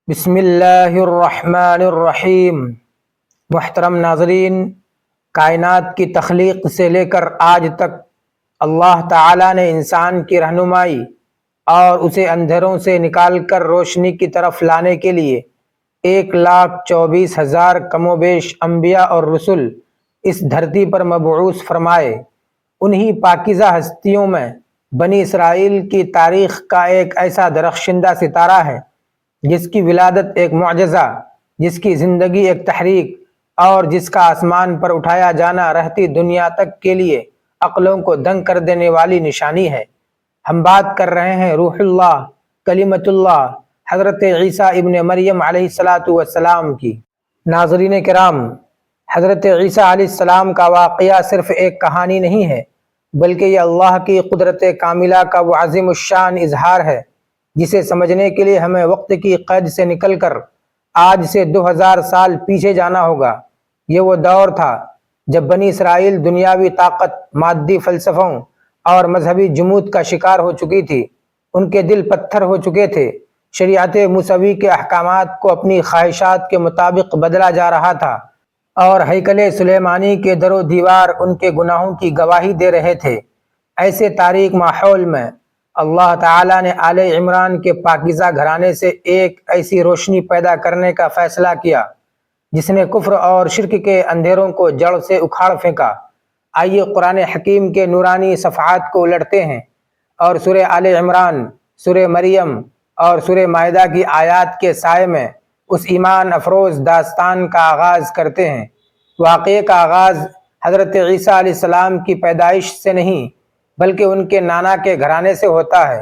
بسم اللہ الرحمن الرحیم۔ محترم ناظرین، کائنات کی تخلیق سے لے کر آج تک اللہ تعالیٰ نے انسان کی رہنمائی اور اسے اندھیروں سے نکال کر روشنی کی طرف لانے کے لیے 1,24,000 کم و بیش انبیاء اور رسول اس دھرتی پر مبعوث فرمائے۔ انہی پاکیزہ ہستیوں میں بنی اسرائیل کی تاریخ کا ایک ایسا درخشندہ ستارہ ہے جس کی ولادت ایک معجزہ، جس کی زندگی ایک تحریک اور جس کا آسمان پر اٹھایا جانا رہتی دنیا تک کے لیے عقلوں کو دنگ کر دینے والی نشانی ہے۔ ہم بات کر رہے ہیں روح اللہ، کلمۃ اللہ، حضرت عیسیٰ ابن مریم علیہ السلام کی۔ ناظرین کرام، حضرت عیسیٰ علیہ السلام کا واقعہ صرف ایک کہانی نہیں ہے، بلکہ یہ اللہ کی قدرت کاملہ کا وہ عظیم الشان اظہار ہے جسے سمجھنے کے لیے ہمیں وقت کی قید سے نکل کر آج سے 2000 سال پیچھے جانا ہوگا۔ یہ وہ دور تھا جب بنی اسرائیل دنیاوی طاقت، مادی فلسفوں اور مذہبی جمود کا شکار ہو چکی تھی۔ ان کے دل پتھر ہو چکے تھے، شریعت موسوی کے احکامات کو اپنی خواہشات کے مطابق بدلا جا رہا تھا اور ہیکل سلیمانی کے در و دیوار ان کے گناہوں کی گواہی دے رہے تھے۔ ایسے تاریک ماحول میں اللہ تعالیٰ نے آل عمران کے پاکیزہ گھرانے سے ایک ایسی روشنی پیدا کرنے کا فیصلہ کیا جس نے کفر اور شرک کے اندھیروں کو جڑ سے اکھاڑ پھینکا۔ آئیے قرآن حکیم کے نورانی صفحات کو الٹتے ہیں اور سورہ آل عمران، سورہ مریم اور سورہ مائدہ کی آیات کے سائے میں اس ایمان افروز داستان کا آغاز کرتے ہیں۔ واقعے کا آغاز حضرت عیسیٰ علیہ السلام کی پیدائش سے نہیں بلکہ ان کے نانا کے گھرانے سے ہوتا ہے۔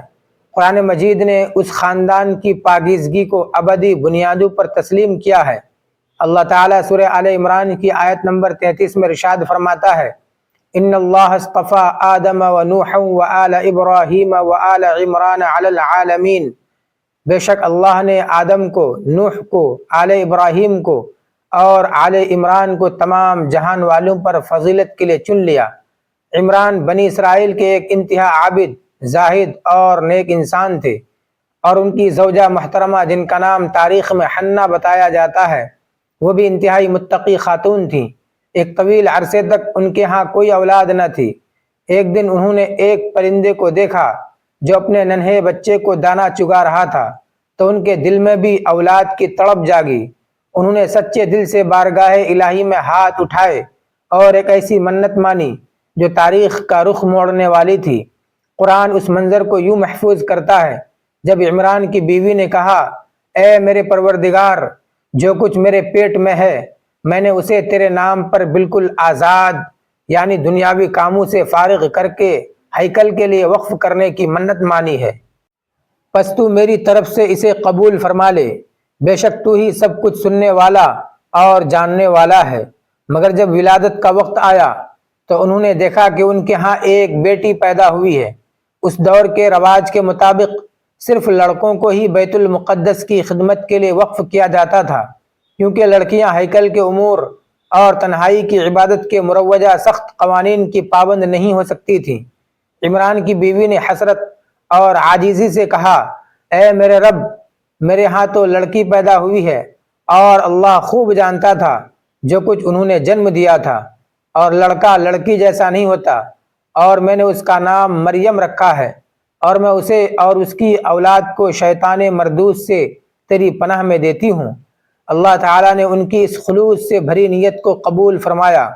قرآن مجید نے اس خاندان کی پاکیزگی کو ابدی بنیادوں پر تسلیم کیا ہے۔ اللہ تعالیٰ سورہ آل عمران کی آیت نمبر 33 میں ارشاد فرماتا ہے، ان اللہ اصطفیٰ آدم و نوح و آل ابراہیم و آل عمران علی العالمین۔ بے شک اللہ نے آدم کو، نوح کو، آل ابراہیم کو اور آل عمران کو تمام جہان والوں پر فضیلت کے لیے چن لیا۔ عمران بنی اسرائیل کے ایک انتہا عابد، زاہد اور نیک انسان تھے، اور ان کی زوجہ محترمہ جن کا نام تاریخ میں حنہ بتایا جاتا ہے، وہ بھی انتہائی متقی خاتون تھیں۔ ایک طویل عرصے تک ان کے ہاں کوئی اولاد نہ تھی۔ ایک دن انہوں نے ایک پرندے کو دیکھا جو اپنے ننھے بچے کو دانہ چگا رہا تھا، تو ان کے دل میں بھی اولاد کی تڑپ جاگی۔ انہوں نے سچے دل سے بارگاہ الہی میں ہاتھ اٹھائے اور ایک ایسی منت مانی جو تاریخ کا رخ موڑنے والی تھی۔ قرآن اس منظر کو یوں محفوظ کرتا ہے، جب عمران کی بیوی نے کہا، اے میرے پروردگار، جو کچھ میرے پیٹ میں ہے میں نے اسے تیرے نام پر بالکل آزاد یعنی دنیاوی کاموں سے فارغ کر کے ہیکل کے لیے وقف کرنے کی منت مانی ہے، پس تو میری طرف سے اسے قبول فرما لے، بے شک تو ہی سب کچھ سننے والا اور جاننے والا ہے۔ مگر جب ولادت کا وقت آیا تو انہوں نے دیکھا کہ ان کے ہاں ایک بیٹی پیدا ہوئی ہے۔ اس دور کے رواج کے مطابق صرف لڑکوں کو ہی بیت المقدس کی خدمت کے لیے وقف کیا جاتا تھا، کیونکہ لڑکیاں ہیکل کے امور اور تنہائی کی عبادت کے مروجہ سخت قوانین کی پابند نہیں ہو سکتی تھیں۔ عمران کی بیوی نے حسرت اور عاجزی سے کہا، اے میرے رب، میرے ہاں تو لڑکی پیدا ہوئی ہے، اور اللہ خوب جانتا تھا جو کچھ انہوں نے جنم دیا تھا، اور لڑکا لڑکی جیسا نہیں ہوتا، اور میں نے اس کا نام مریم رکھا ہے، اور میں اسے اور اس کی اولاد کو شیطان مردود سے تیری پناہ میں دیتی ہوں۔ اللہ تعالیٰ نے ان کی اس خلوص سے بھری نیت کو قبول فرمایا۔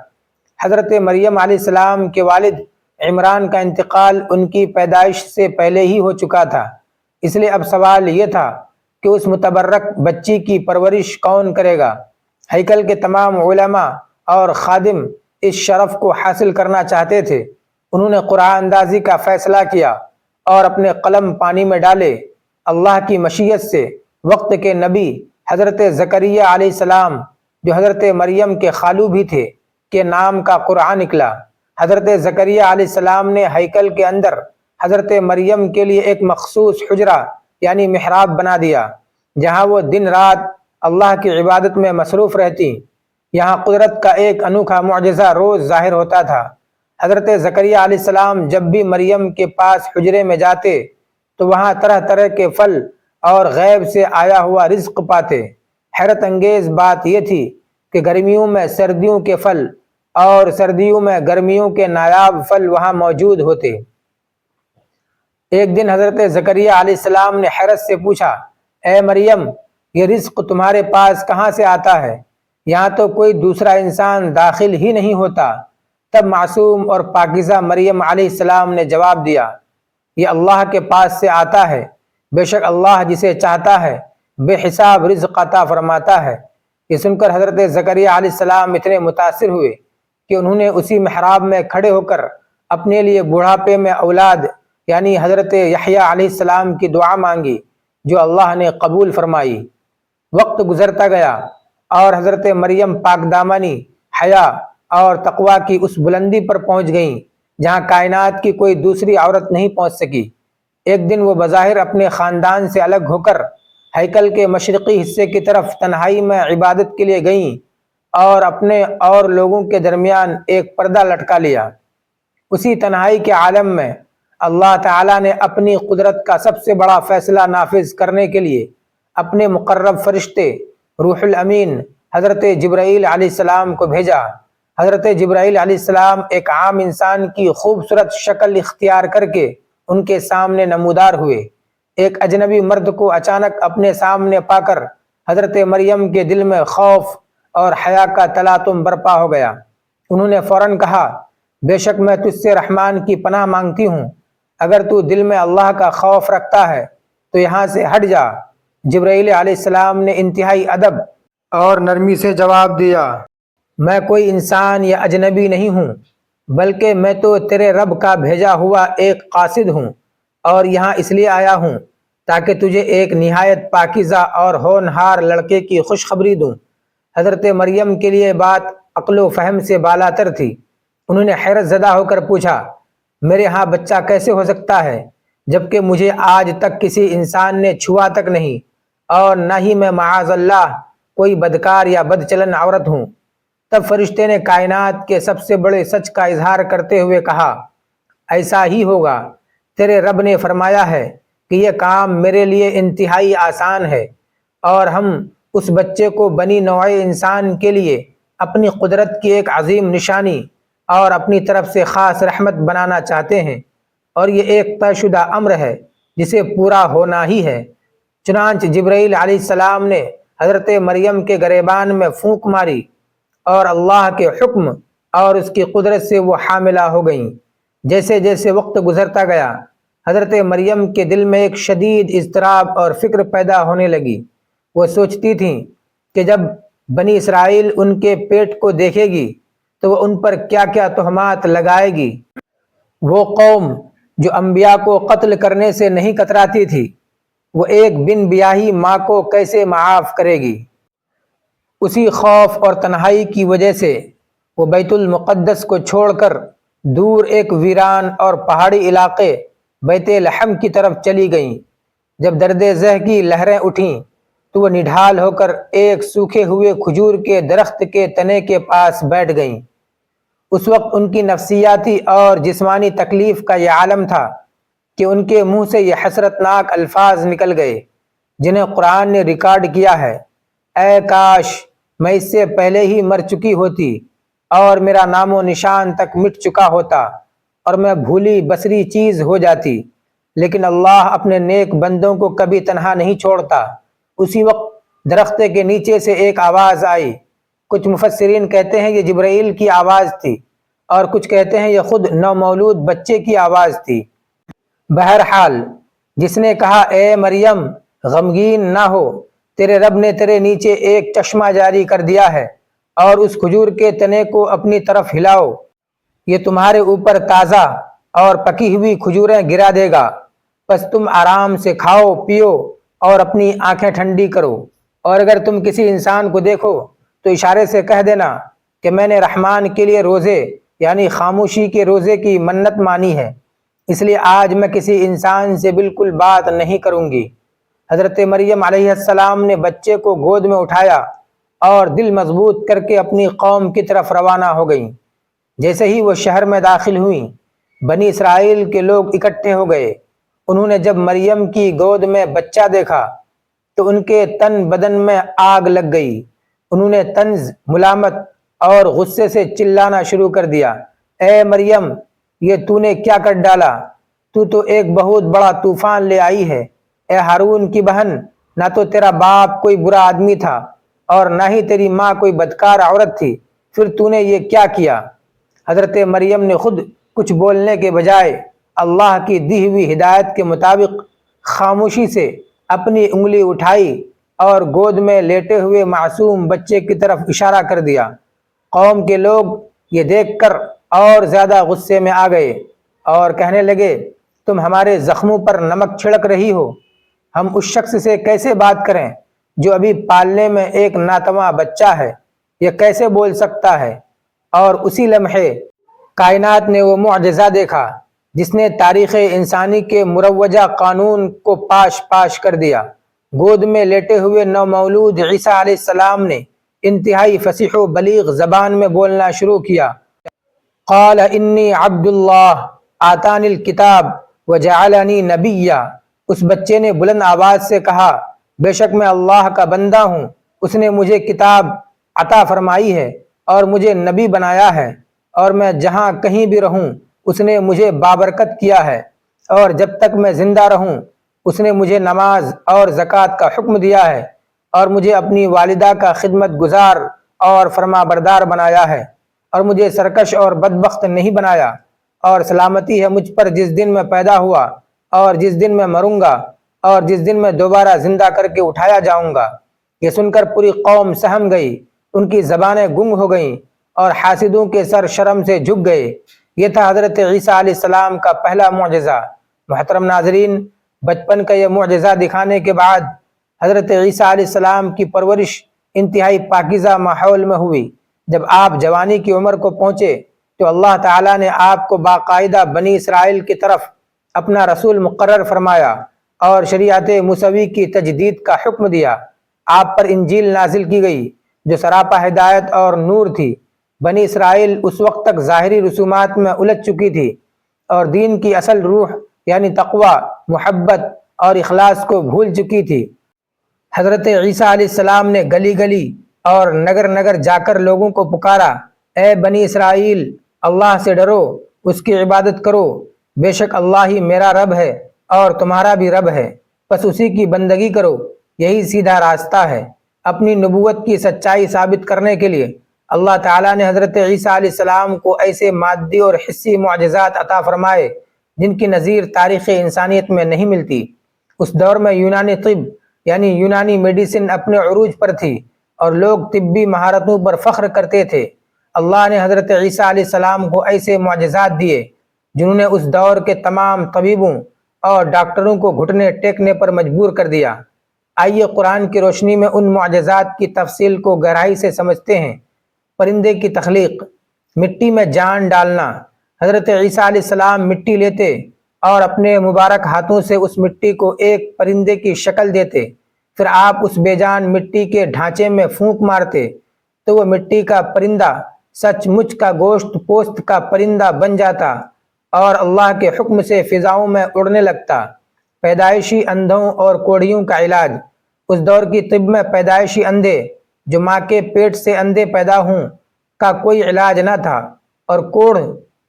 حضرت مریم علیہ السلام کے والد عمران کا انتقال ان کی پیدائش سے پہلے ہی ہو چکا تھا، اس لیے اب سوال یہ تھا کہ اس متبرک بچی کی پرورش کون کرے گا؟ ہیکل کے تمام علماء اور خادم اس شرف کو حاصل کرنا چاہتے تھے۔ انہوں نے قرآن اندازی کا فیصلہ کیا اور اپنے قلم پانی میں ڈالے۔ اللہ کی مشیت سے وقت کے نبی حضرت زکریا علیہ السلام، جو حضرت مریم کے خالو بھی تھے، کے نام کا قرآن نکلا۔ حضرت زکریا علیہ السلام نے ہیکل کے اندر حضرت مریم کے لیے ایک مخصوص حجرہ یعنی محراب بنا دیا، جہاں وہ دن رات اللہ کی عبادت میں مصروف رہتی۔ یہاں قدرت کا ایک انوکھا معجزہ روز ظاہر ہوتا تھا۔ حضرت زکریا علیہ السلام جب بھی مریم کے پاس حجرے میں جاتے تو وہاں طرح طرح کے پھل اور غیب سے آیا ہوا رزق پاتے۔ حیرت انگیز بات یہ تھی کہ گرمیوں میں سردیوں کے پھل اور سردیوں میں گرمیوں کے نایاب پھل وہاں موجود ہوتے۔ ایک دن حضرت زکریا علیہ السلام نے حیرت سے پوچھا، اے مریم، یہ رزق تمہارے پاس کہاں سے آتا ہے؟ یہاں تو کوئی دوسرا انسان داخل ہی نہیں ہوتا۔ تب معصوم اور پاکیزہ مریم علیہ السلام نے جواب دیا، یہ اللہ کے پاس سے آتا ہے، بے شک اللہ جسے چاہتا ہے بے حساب رزق عطا فرماتا ہے۔ یہ سن کر حضرت زکریا علیہ السلام اتنے متاثر ہوئے کہ انہوں نے اسی محراب میں کھڑے ہو کر اپنے لیے بڑھاپے میں اولاد یعنی حضرت یحییٰ علیہ السلام کی دعا مانگی، جو اللہ نے قبول فرمائی۔ وقت گزرتا گیا اور حضرت مریم پاک دامنی، حیا اور تقوی کی اس بلندی پر پہنچ گئیں جہاں کائنات کی کوئی دوسری عورت نہیں پہنچ سکی۔ ایک دن وہ بظاہر اپنے خاندان سے الگ ہو کر ہیکل کے مشرقی حصے کی طرف تنہائی میں عبادت کے لیے گئیں اور اپنے اور لوگوں کے درمیان ایک پردہ لٹکا لیا۔ اسی تنہائی کے عالم میں اللہ تعالیٰ نے اپنی قدرت کا سب سے بڑا فیصلہ نافذ کرنے کے لیے اپنے مقرب فرشتے روح الامین حضرت جبرائیل علیہ السلام کو بھیجا۔ حضرت جبرائیل علیہ السلام ایک عام انسان کی خوبصورت شکل اختیار کر کے ان کے سامنے نمودار ہوئے۔ ایک اجنبی مرد کو اچانک اپنے سامنے پا کر حضرت مریم کے دل میں خوف اور حیا کا تلاطم برپا ہو گیا۔ انہوں نے فوراً کہا، بے شک میں تجھ سے رحمان کی پناہ مانگتی ہوں، اگر تو دل میں اللہ کا خوف رکھتا ہے تو یہاں سے ہٹ جا۔ جبرائیل علیہ السلام نے انتہائی ادب اور نرمی سے جواب دیا، میں کوئی انسان یا اجنبی نہیں ہوں، بلکہ میں تو تیرے رب کا بھیجا ہوا ایک قاصد ہوں، اور یہاں اس لیے آیا ہوں تاکہ تجھے ایک نہایت پاکیزہ اور ہونہار لڑکے کی خوشخبری دوں۔ حضرت مریم کے لیے بات عقل و فہم سے بالاتر تھی۔ انہوں نے حیرت زدہ ہو کر پوچھا، میرے ہاں بچہ کیسے ہو سکتا ہے جبکہ مجھے آج تک کسی انسان نے چھوا تک نہیں، اور نہ ہی میں معاذ اللہ کوئی بدکار یا بد چلن عورت ہوں۔ تب فرشتے نے کائنات کے سب سے بڑے سچ کا اظہار کرتے ہوئے کہا، ایسا ہی ہوگا، تیرے رب نے فرمایا ہے کہ یہ کام میرے لیے انتہائی آسان ہے، اور ہم اس بچے کو بنی نوع انسان کے لیے اپنی قدرت کی ایک عظیم نشانی اور اپنی طرف سے خاص رحمت بنانا چاہتے ہیں، اور یہ ایک طے شدہ امر ہے جسے پورا ہونا ہی ہے۔ چنانچہ جبرائیل علیہ السلام نے حضرت مریم کے گریبان میں پھونک ماری، اور اللہ کے حکم اور اس کی قدرت سے وہ حاملہ ہو گئیں۔ جیسے جیسے وقت گزرتا گیا، حضرت مریم کے دل میں ایک شدید اضطراب اور فکر پیدا ہونے لگی۔ وہ سوچتی تھیں کہ جب بنی اسرائیل ان کے پیٹ کو دیکھے گی تو وہ ان پر کیا کیا تہمات لگائے گی۔ وہ قوم جو انبیاء کو قتل کرنے سے نہیں کتراتی تھی، وہ ایک بن بیاہی ماں کو کیسے معاف کرے گی؟ اسی خوف اور تنہائی کی وجہ سے وہ بیت المقدس کو چھوڑ کر دور ایک ویران اور پہاڑی علاقے بیت لحم کی طرف چلی گئیں۔ جب درد زہ کی لہریں اٹھیں تو وہ نڈھال ہو کر ایک سوکھے ہوئے کھجور کے درخت کے تنے کے پاس بیٹھ گئیں۔ اس وقت ان کی نفسیاتی اور جسمانی تکلیف کا یہ عالم تھا کہ ان کے منہ سے یہ حسرتناک الفاظ نکل گئے جنہیں قرآن نے ریکارڈ کیا ہے، اے کاش میں اس سے پہلے ہی مر چکی ہوتی اور میرا نام و نشان تک مٹ چکا ہوتا اور میں بھولی بسری چیز ہو جاتی، لیکن اللہ اپنے نیک بندوں کو کبھی تنہا نہیں چھوڑتا۔ اسی وقت درخت کے نیچے سے ایک آواز آئی۔ کچھ مفسرین کہتے ہیں یہ جبرائیل کی آواز تھی، اور کچھ کہتے ہیں یہ خود نومولود بچے کی آواز تھی۔ بہرحال جس نے کہا، اے مریم غمگین نہ ہو، تیرے رب نے تیرے نیچے ایک چشمہ جاری کر دیا ہے، اور اس کھجور کے تنے کو اپنی طرف ہلاؤ، یہ تمہارے اوپر تازہ اور پکی ہوئی کھجوریں گرا دے گا، پس تم آرام سے کھاؤ پیو اور اپنی آنکھیں ٹھنڈی کرو۔ اور اگر تم کسی انسان کو دیکھو تو اشارے سے کہہ دینا کہ میں نے رحمان کے لیے روزے یعنی خاموشی کے روزے کی منت مانی ہے، اس لیے آج میں کسی انسان سے بالکل بات نہیں کروں گی۔ حضرت مریم علیہ السلام نے بچے کو گود میں اٹھایا اور دل مضبوط کر کے اپنی قوم کی طرف روانہ ہو گئیں۔ جیسے ہی وہ شہر میں داخل ہوئیں، بنی اسرائیل کے لوگ اکٹھے ہو گئے۔ انہوں نے جب مریم کی گود میں بچہ دیکھا تو ان کے تن بدن میں آگ لگ گئی۔ انہوں نے طنز، ملامت اور غصے سے چلانا شروع کر دیا، اے مریم، یہ تو نے کیا کر ڈالا؟ تو ایک بہت بڑا طوفان لے آئی ہے۔ اے ہارون کی بہن، نہ تو تیرا باپ کوئی برا آدمی تھا اور نہ ہی تیری ماں کوئی بدکار عورت تھی، پھر تو نے یہ کیا کیا؟ حضرت مریم نے خود کچھ بولنے کے بجائے اللہ کی دی ہوئی ہدایت کے مطابق خاموشی سے اپنی انگلی اٹھائی اور گود میں لیٹے ہوئے معصوم بچے کی طرف اشارہ کر دیا۔ قوم کے لوگ یہ دیکھ کر اور زیادہ غصے میں آ گئے اور کہنے لگے، تم ہمارے زخموں پر نمک چھڑک رہی ہو۔ ہم اس شخص سے کیسے بات کریں جو ابھی پالنے میں ایک ناتواں بچہ ہے؟ یہ کیسے بول سکتا ہے؟ اور اسی لمحے کائنات نے وہ معجزہ دیکھا جس نے تاریخ انسانی کے مروجہ قانون کو پاش پاش کر دیا۔ گود میں لیٹے ہوئے نومولود عیسیٰ علیہ السلام نے انتہائی فصیح و بلیغ زبان میں بولنا شروع کیا۔ قال انی عبد اللہ آتانی الکتاب وجعلنی نبیا۔ اس بچے نے بلند آواز سے کہا، بے شک میں اللہ کا بندہ ہوں، اس نے مجھے کتاب عطا فرمائی ہے اور مجھے نبی بنایا ہے، اور میں جہاں کہیں بھی رہوں اس نے مجھے بابرکت کیا ہے، اور جب تک میں زندہ رہوں اس نے مجھے نماز اور زکوٰۃ کا حکم دیا ہے، اور مجھے اپنی والدہ کا خدمت گزار اور فرما بردار بنایا ہے، اور مجھے سرکش اور بدبخت نہیں بنایا، اور سلامتی ہے مجھ پر جس دن میں پیدا ہوا اور جس دن میں مروں گا اور جس دن میں دوبارہ زندہ کر کے اٹھایا جاؤں گا۔ یہ سن کر پوری قوم سہم گئی، ان کی زبانیں گنگ ہو گئیں اور حاسدوں کے سر شرم سے جھک گئے۔ یہ تھا حضرت عیسیٰ علیہ السلام کا پہلا معجزہ۔ محترم ناظرین، بچپن کا یہ معجزہ دکھانے کے بعد حضرت عیسیٰ علیہ السلام کی پرورش انتہائی پاکیزہ ماحول میں ہوئی۔ جب آپ جوانی کی عمر کو پہنچے تو اللہ تعالیٰ نے آپ کو باقاعدہ بنی اسرائیل کی طرف اپنا رسول مقرر فرمایا اور شریعت موسوی کی تجدید کا حکم دیا۔ آپ پر انجیل نازل کی گئی جو سراپا ہدایت اور نور تھی۔ بنی اسرائیل اس وقت تک ظاہری رسومات میں الجھ چکی تھی اور دین کی اصل روح یعنی تقوی، محبت اور اخلاص کو بھول چکی تھی۔ حضرت عیسیٰ علیہ السلام نے گلی گلی اور نگر نگر جا کر لوگوں کو پکارا، اے بنی اسرائیل، اللہ سے ڈرو، اس کی عبادت کرو، بے شک اللہ ہی میرا رب ہے اور تمہارا بھی رب ہے، بس اسی کی بندگی کرو، یہی سیدھا راستہ ہے۔ اپنی نبوت کی سچائی ثابت کرنے کے لیے اللہ تعالیٰ نے حضرت عیسیٰ علیہ السلام کو ایسے مادی اور حسی معجزات عطا فرمائے جن کی نظیر تاریخ انسانیت میں نہیں ملتی۔ اس دور میں یونانی طب یعنی یونانی میڈیسن اپنے عروج پر تھی اور لوگ طبی مہارتوں پر فخر کرتے تھے۔ اللہ نے حضرت عیسیٰ علیہ السلام کو ایسے معجزات دیے جنہوں نے اس دور کے تمام طبیبوں اور ڈاکٹروں کو گھٹنے ٹیکنے پر مجبور کر دیا۔ آئیے قرآن کی روشنی میں ان معجزات کی تفصیل کو گہرائی سے سمجھتے ہیں۔ پرندے کی تخلیق، مٹی میں جان ڈالنا۔ حضرت عیسیٰ علیہ السلام مٹی لیتے اور اپنے مبارک ہاتھوں سے اس مٹی کو ایک پرندے کی شکل دیتے، پھر آپ اس بے جان مٹی کے ڈھانچے میں پھونک مارتے تو وہ مٹی کا پرندہ سچ مچ کا گوشت پوست کا پرندہ بن جاتا اور اللہ کے حکم سے فضاؤں میں اڑنے لگتا۔ پیدائشی اندھوں اور کوڑھیوں کا علاج۔ اس دور کی طب میں پیدائشی اندھے جو ماں کے پیٹ سے اندھے پیدا ہوں کا کوئی علاج نہ تھا، اور کوڑھ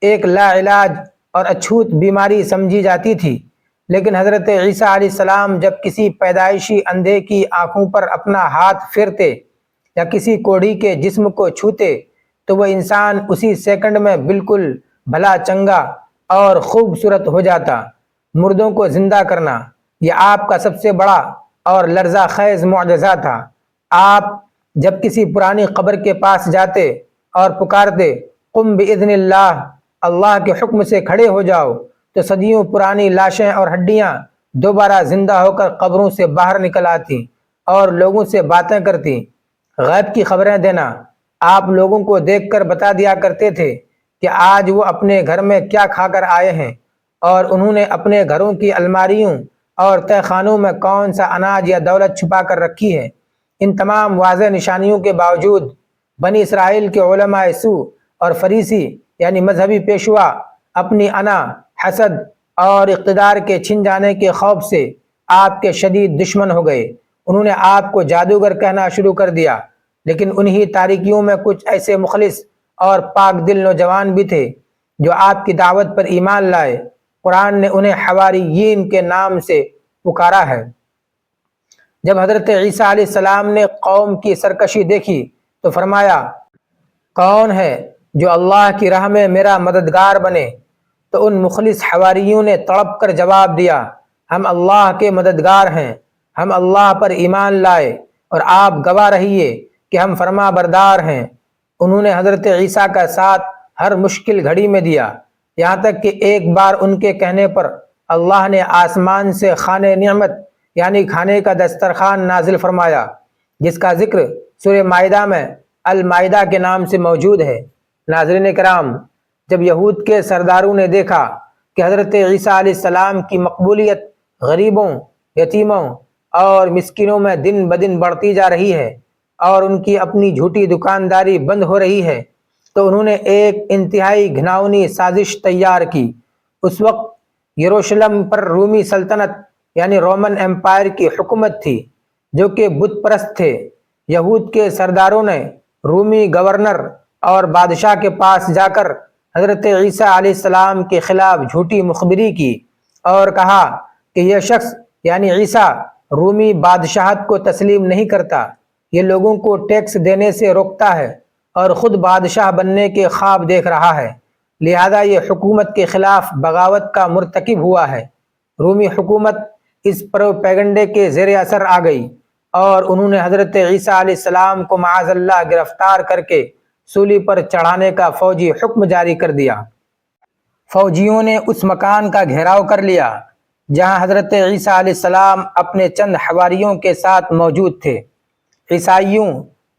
ایک لا علاج اور اچھوت بیماری سمجھی جاتی تھی۔ لیکن حضرت عیسیٰ علیہ السلام جب کسی پیدائشی اندھے کی آنکھوں پر اپنا ہاتھ پھیرتے یا کسی کوڑھی کے جسم کو چھوتے تو وہ انسان اسی سیکنڈ میں بالکل بھلا چنگا اور خوبصورت ہو جاتا۔ مردوں کو زندہ کرنا، یہ آپ کا سب سے بڑا اور لرزہ خیز معجزہ تھا۔ آپ جب کسی پرانی قبر کے پاس جاتے اور پکارتے، قم باذن اللہ، اللہ کے حکم سے کھڑے ہو جاؤ، تو صدیوں پرانی لاشیں اور ہڈیاں دوبارہ زندہ ہو کر قبروں سے باہر نکل آتی اور لوگوں سے باتیں کرتی۔ غیب کی خبریں دینا، آپ لوگوں کو دیکھ کر بتا دیا کرتے تھے کہ آج وہ اپنے گھر میں کیا کھا کر آئے ہیں، اور انہوں نے اپنے گھروں کی الماریوں اور تہہ خانوں میں کون سا اناج یا دولت چھپا کر رکھی ہے۔ ان تمام واضح نشانیوں کے باوجود بنی اسرائیل کے علماء سو اور فریسی یعنی مذہبی پیشوا اپنی انا، حسد اور اقتدار کے چھن جانے کے خوف سے آپ کے شدید دشمن ہو گئے۔ انہوں نے آپ کو جادوگر کہنا شروع کر دیا، لیکن انہی تاریکیوں میں کچھ ایسے مخلص اور پاک دل نوجوان بھی تھے جو آپ کی دعوت پر ایمان لائے۔ قرآن نے انہیں حواریین کے نام سے پکارا ہے۔ جب حضرت عیسیٰ علیہ السلام نے قوم کی سرکشی دیکھی تو فرمایا، کون ہے جو اللہ کی راہ میں میرا مددگار بنے؟ تو ان مخلص حواریوں نے تڑپ کر جواب دیا، ہم اللہ کے مددگار ہیں، ہم اللہ پر ایمان لائے اور آپ گواہ رہیے کہ ہم فرما بردار ہیں۔ انہوں نے حضرت عیسیٰ کا ساتھ ہر مشکل گھڑی میں دیا، یہاں تک کہ ایک بار ان کے کہنے پر اللہ نے آسمان سے خانے نعمت یعنی کھانے کا دسترخوان نازل فرمایا، جس کا ذکر سورہ مائدہ میں المائدہ کے نام سے موجود ہے۔ ناظرین کرام، جب یہود کے سرداروں نے دیکھا کہ حضرت عیسیٰ علیہ السلام کی مقبولیت غریبوں، یتیموں اور مسکینوں میں دن بدن بڑھتی جا رہی ہے اور ان کی اپنی جھوٹی دکانداری بند ہو رہی ہے، تو انہوں نے ایک انتہائی گھناؤنی سازش تیار کی۔ اس وقت یروشلم پر رومی سلطنت یعنی رومن امپائر کی حکومت تھی، جو کہ بت پرست تھے۔ یہود کے سرداروں نے رومی گورنر اور بادشاہ کے پاس جا کر حضرت عیسیٰ علیہ السلام کے خلاف جھوٹی مخبری کی اور کہا کہ یہ شخص یعنی عیسیٰ رومی بادشاہت کو تسلیم نہیں کرتا، یہ لوگوں کو ٹیکس دینے سے روکتا ہے اور خود بادشاہ بننے کے خواب دیکھ رہا ہے، لہذا یہ حکومت کے خلاف بغاوت کا مرتکب ہوا ہے۔ رومی حکومت اس پروپیگنڈے کے زیر اثر آ گئی اور انہوں نے حضرت عیسیٰ علیہ السلام کو معاذ اللہ گرفتار کر کے سولی پر چڑھانے کا فوجی حکم جاری کر دیا۔ فوجیوں نے اس مکان کا گھیراؤ کر لیا جہاں حضرت عیسیٰ علیہ السلام اپنے چند حواریوں کے ساتھ موجود تھے۔ عیسائیوں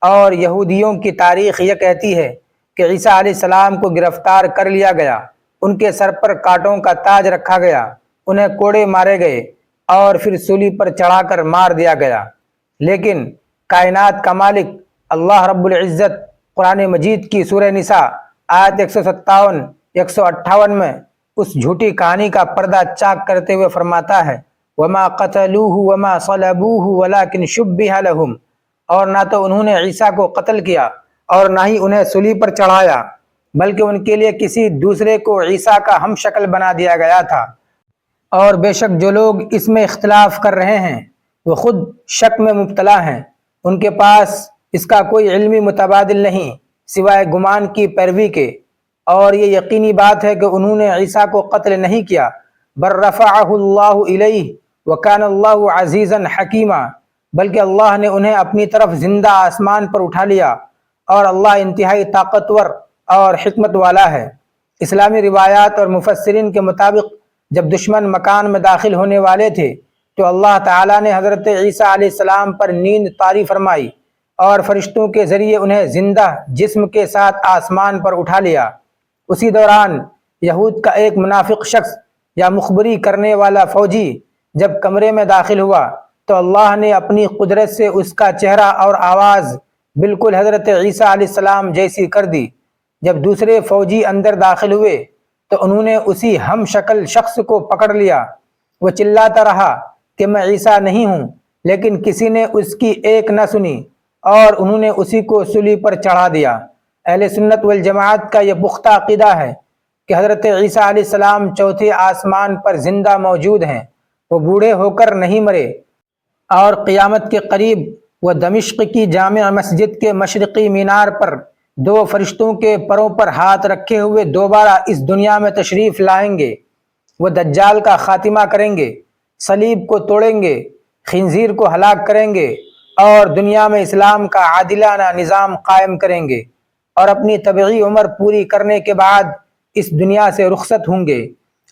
اور یہودیوں کی تاریخ یہ کہتی ہے کہ عیسیٰ علیہ السلام کو گرفتار کر لیا گیا، ان کے سر پر کانٹوں کا تاج رکھا گیا، انہیں کوڑے مارے گئے اور پھر سولی پر چڑھا کر مار دیا گیا۔ لیکن کائنات کا مالک اللہ رب العزت قرآن مجید کی سورہ نساء آیت 157 158 میں اس جھوٹی کہانی کا پردہ چاک کرتے ہوئے فرماتا ہے، وما قتلوہ وما صلبوہ ولکن شبہ لہم، اور نہ تو انہوں نے عیسیٰ کو قتل کیا اور نہ ہی انہیں سولی پر چڑھایا، بلکہ ان کے لیے کسی دوسرے کو عیسیٰ کا ہم شکل بنا دیا گیا تھا۔ اور بے شک جو لوگ اس میں اختلاف کر رہے ہیں وہ خود شک میں مبتلا ہیں، ان کے پاس اس کا کوئی علمی متبادل نہیں سوائے گمان کی پیروی کے، اور یہ یقینی بات ہے کہ انہوں نے عیسیٰ کو قتل نہیں کیا، بل رفعہ اللہ الیہ وکان اللہ عزیزا حکیما، بلکہ اللہ نے انہیں اپنی طرف زندہ آسمان پر اٹھا لیا اور اللہ انتہائی طاقتور اور حکمت والا ہے۔ اسلامی روایات اور مفسرین کے مطابق جب دشمن مکان میں داخل ہونے والے تھے تو اللہ تعالیٰ نے حضرت عیسیٰ علیہ السلام پر نیند طاری فرمائی اور فرشتوں کے ذریعے انہیں زندہ جسم کے ساتھ آسمان پر اٹھا لیا۔ اسی دوران یہود کا ایک منافق شخص یا مخبری کرنے والا فوجی جب کمرے میں داخل ہوا تو اللہ نے اپنی قدرت سے اس کا چہرہ اور آواز بالکل حضرت عیسیٰ علیہ السلام جیسی کر دی۔ جب دوسرے فوجی اندر داخل ہوئے تو انہوں نے اسی ہم شکل شخص کو پکڑ لیا۔ وہ چلاتا رہا کہ میں عیسیٰ نہیں ہوں، لیکن کسی نے اس کی ایک نہ سنی اور انہوں نے اسی کو سولی پر چڑھا دیا۔ اہل سنت والجماعت کا یہ پختہ عقیدہ ہے کہ حضرت عیسیٰ علیہ السلام چوتھے آسمان پر زندہ موجود ہیں، وہ بوڑھے ہو کر نہیں مرے، اور قیامت کے قریب وہ دمشق کی جامع مسجد کے مشرقی مینار پر دو فرشتوں کے پروں پر ہاتھ رکھے ہوئے دوبارہ اس دنیا میں تشریف لائیں گے۔ وہ دجال کا خاتمہ کریں گے، صلیب کو توڑیں گے، خنزیر کو ہلاک کریں گے اور دنیا میں اسلام کا عادلانہ نظام قائم کریں گے، اور اپنی طبعی عمر پوری کرنے کے بعد اس دنیا سے رخصت ہوں گے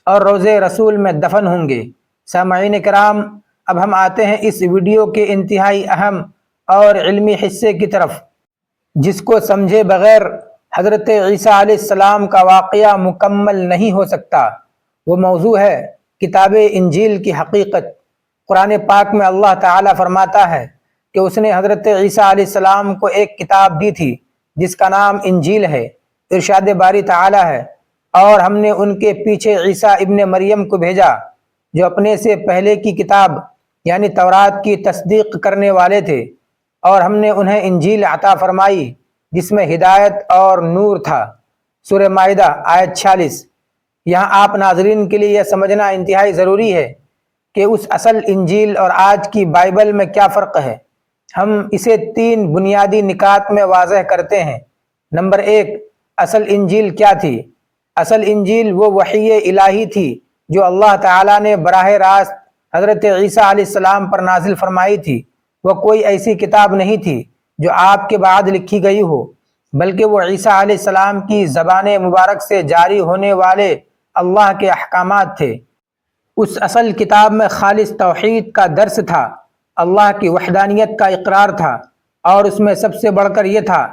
اور روض رسول میں دفن ہوں گے۔ سامعین کرام، اب ہم آتے ہیں اس ویڈیو کے انتہائی اہم اور علمی حصے کی طرف، جس کو سمجھے بغیر حضرت عیسیٰ علیہ السلام کا واقعہ مکمل نہیں ہو سکتا۔ وہ موضوع ہے کتاب انجیل کی حقیقت۔ قرآن پاک میں اللہ تعالیٰ فرماتا ہے کہ اس نے حضرت عیسیٰ علیہ السلام کو ایک کتاب دی تھی جس کا نام انجیل ہے۔ ارشاد باری تعالیٰ ہے، اور ہم نے ان کے پیچھے عیسیٰ ابن مریم کو بھیجا جو اپنے سے پہلے کی کتاب یعنی تورات کی تصدیق کرنے والے تھے، اور ہم نے انہیں انجیل عطا فرمائی جس میں ہدایت اور نور تھا۔ سورہ مائدہ آیت 46۔ یہاں آپ ناظرین کے لیے یہ سمجھنا انتہائی ضروری ہے کہ اس اصل انجیل اور آج کی بائبل میں کیا فرق ہے۔ ہم اسے 3 بنیادی نکات میں واضح کرتے ہیں۔ نمبر 1، اصل انجیل کیا تھی؟ اصل انجیل وہ وحی الہی تھی جو اللہ تعالیٰ نے براہ راست حضرت عیسیٰ علیہ السلام پر نازل فرمائی تھی۔ وہ کوئی ایسی کتاب نہیں تھی جو آپ کے بعد لکھی گئی ہو، بلکہ وہ عیسیٰ علیہ السلام کی زبان مبارک سے جاری ہونے والے اللہ کے احکامات تھے۔ اس اصل کتاب میں خالص توحید کا درس تھا، اللہ کی وحدانیت کا اقرار تھا، اور اس میں سب سے بڑھ کر یہ تھا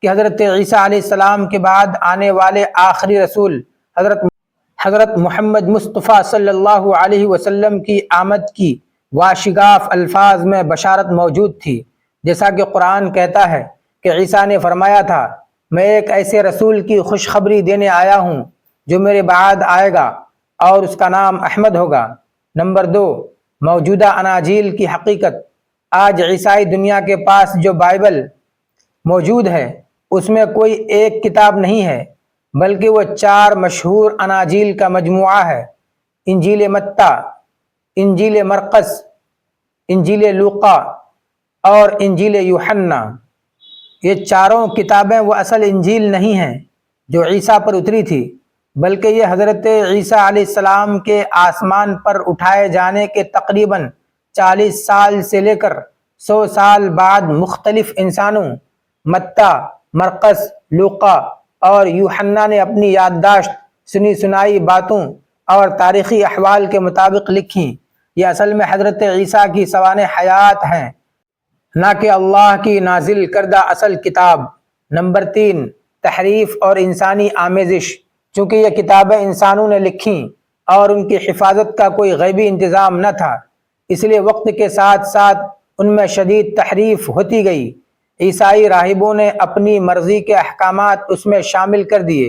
کہ حضرت عیسیٰ علیہ السلام کے بعد آنے والے آخری رسول حضرت محمد مصطفیٰ صلی اللہ علیہ وسلم کی آمد کی واشگاف الفاظ میں بشارت موجود تھی، جیسا کہ قرآن کہتا ہے کہ عیسیٰ نے فرمایا تھا، میں ایک ایسے رسول کی خوشخبری دینے آیا ہوں جو میرے بعد آئے گا اور اس کا نام احمد ہوگا۔ نمبر 2، موجودہ اناجیل کی حقیقت۔ آج عیسائی دنیا کے پاس جو بائبل موجود ہے اس میں کوئی ایک کتاب نہیں ہے، بلکہ وہ 4 مشہور اناجیل کا مجموعہ ہے: انجیل متی، انجیل مرقس، انجیل لوقا اور انجیل یوحنا۔ یہ چاروں کتابیں وہ اصل انجیل نہیں ہیں جو عیسیٰ پر اتری تھی، بلکہ یہ حضرت عیسیٰ علیہ السلام کے آسمان پر اٹھائے جانے کے تقریباً 40 سال سے لے کر 100 سال بعد مختلف انسانوں متی، مرقس، لوقا اور یوحنا نے اپنی یادداشت، سنی سنائی باتوں اور تاریخی احوال کے مطابق لکھی۔ یہ اصل میں حضرت عیسیٰ کی سوانح حیات ہیں، نہ کہ اللہ کی نازل کردہ اصل کتاب۔ نمبر 3، تحریف اور انسانی آمیزش۔ چونکہ یہ کتابیں انسانوں نے لکھیں اور ان کی حفاظت کا کوئی غیبی انتظام نہ تھا، اس لیے وقت کے ساتھ ساتھ ان میں شدید تحریف ہوتی گئی۔ عیسائی راہبوں نے اپنی مرضی کے احکامات اس میں شامل کر دیے،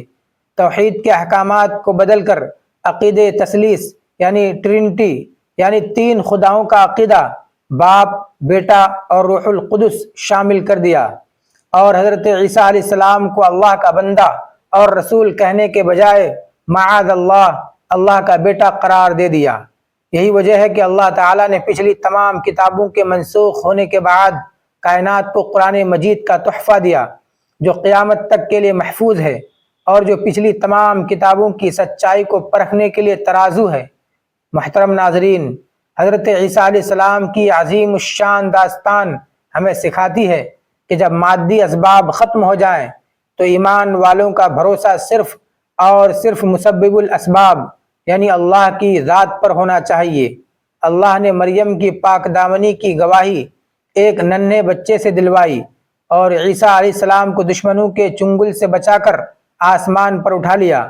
توحید کے احکامات کو بدل کر عقیدہ تثلیث یعنی ٹرینٹی یعنی 3 خداؤں کا عقیدہ، باپ، بیٹا اور روح القدس شامل کر دیا، اور حضرت عیسیٰ علیہ السلام کو اللہ کا بندہ اور رسول کہنے کے بجائے معاذ اللہ، اللہ کا بیٹا قرار دے دیا۔ یہی وجہ ہے کہ اللہ تعالیٰ نے پچھلی تمام کتابوں کے منسوخ ہونے کے بعد کائنات کو قرآن مجید کا تحفہ دیا، جو قیامت تک کے لیے محفوظ ہے اور جو پچھلی تمام کتابوں کی سچائی کو پرکھنے کے لیے ترازو ہے۔ محترم ناظرین، حضرت عیسیٰ علیہ السلام کی عظیم الشان داستان ہمیں سکھاتی ہے کہ جب مادی اسباب ختم ہو جائیں تو ایمان والوں کا بھروسہ صرف اور صرف مسبب الاسباب یعنی اللہ کی ذات پر ہونا چاہیے۔ اللہ نے مریم کی پاک دامنی کی گواہی ایک ننھے بچے سے دلوائی اور عیسیٰ علیہ السلام کو دشمنوں کے چنگل سے بچا کر آسمان پر اٹھا لیا۔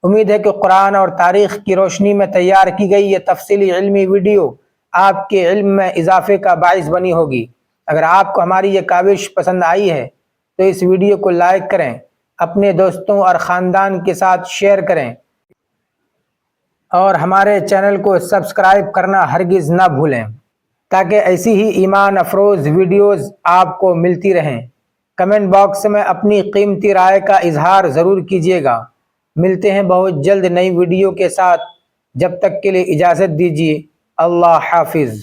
امید ہے کہ قرآن اور تاریخ کی روشنی میں تیار کی گئی یہ تفصیلی علمی ویڈیو آپ کے علم میں اضافے کا باعث بنی ہوگی۔ اگر آپ کو ہماری یہ کاوش پسند آئی ہے تو اس ویڈیو کو لائک کریں، اپنے دوستوں اور خاندان کے ساتھ شیئر کریں، اور ہمارے چینل کو سبسکرائب کرنا ہرگز نہ بھولیں تاکہ ایسی ہی ایمان افروز ویڈیوز آپ کو ملتی رہیں۔ کمنٹ باکس میں اپنی قیمتی رائے کا اظہار ضرور کیجیے گا۔ ملتے ہیں بہت جلد نئی ویڈیو کے ساتھ، جب تک کے لیے اجازت دیجیے۔ اللہ حافظ۔